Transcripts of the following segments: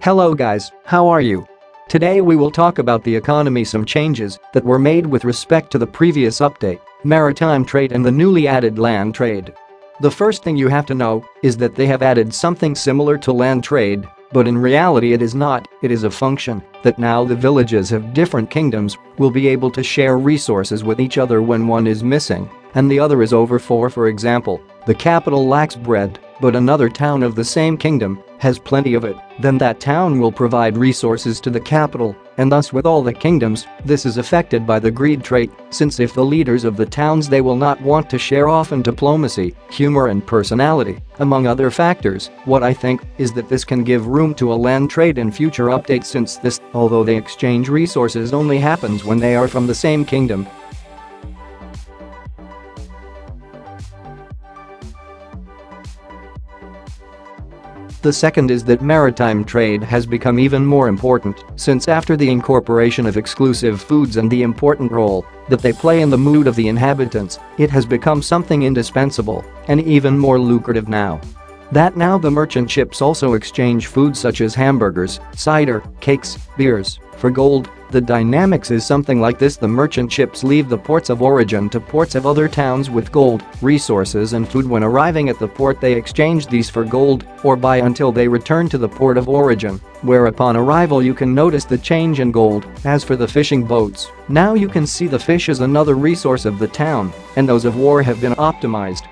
Hello guys, how are you? Today we will talk about the economy, some changes that were made with respect to the previous update, maritime trade and the newly added land trade. The first thing you have to know is that they have added something similar to land trade, but in reality it is not. It is a function that now the villages of different kingdoms will be able to share resources with each other when one is missing and the other is over. For example, the capital lacks bread, but another town of the same kingdom has plenty of it, then that town will provide resources to the capital, and thus with all the kingdoms, this is affected by the greed trait, since if the leaders of the towns they will not want to share often diplomacy, humor and personality, among other factors. What I think is that this can give room to a land trade in future updates, since this, although they exchange resources, only happens when they are from the same kingdom. The second is that maritime trade has become even more important, since after the incorporation of exclusive foods and the important role that they play in the mood of the inhabitants, it has become something indispensable and even more lucrative now. That now the merchant ships also exchange foods such as hamburgers, cider, cakes, beers, for gold. The dynamics is something like this: the merchant ships leave the ports of origin to ports of other towns with gold, resources and food. When arriving at the port they exchange these for gold or buy until they return to the port of origin, where upon arrival you can notice the change in gold. As for the fishing boats, now you can see the fish as another resource of the town, and those of war have been optimized.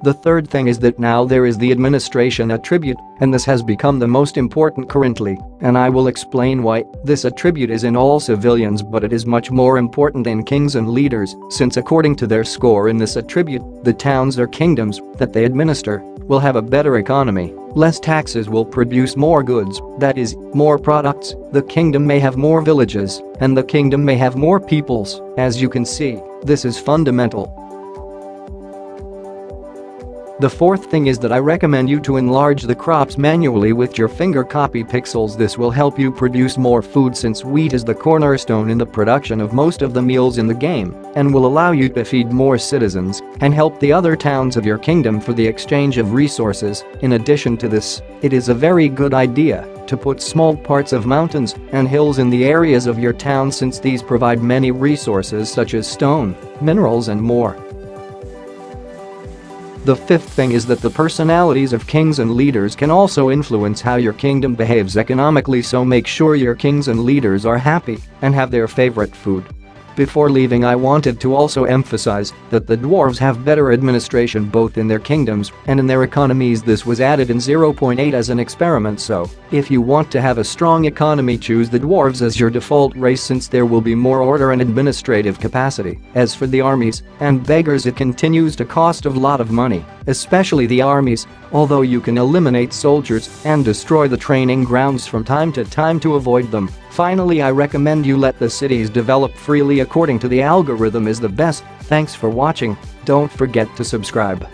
The third thing is that now there is the administration attribute, and this has become the most important currently, and I will explain why. This attribute is in all civilians, but it is much more important in kings and leaders, since according to their score in this attribute, the towns or kingdoms that they administer will have a better economy, less taxes will produce more goods, that is, more products, the kingdom may have more villages, and the kingdom may have more peoples. As you can see, this is fundamental. The fourth thing is that I recommend you to enlarge the crops manually with your finger copy pixels. This will help you produce more food, since wheat is the cornerstone in the production of most of the meals in the game, and will allow you to feed more citizens and help the other towns of your kingdom for the exchange of resources. In addition to this, it is a very good idea to put small parts of mountains and hills in the areas of your town, since these provide many resources such as stone, minerals and more. The fifth thing is that the personalities of kings and leaders can also influence how your kingdom behaves economically, so make sure your kings and leaders are happy and have their favorite food. Before leaving, I wanted to also emphasize that the dwarves have better administration both in their kingdoms and in their economies. This was added in 0.8 as an experiment, so if you want to have a strong economy, choose the dwarves as your default race, since there will be more order and administrative capacity. As for the armies and beggars, it continues to cost a lot of money, especially the armies, although you can eliminate soldiers and destroy the training grounds from time to time to avoid them. Finally, I recommend you let the cities develop freely according to the algorithm is the best. Thanks for watching. Don't forget to subscribe.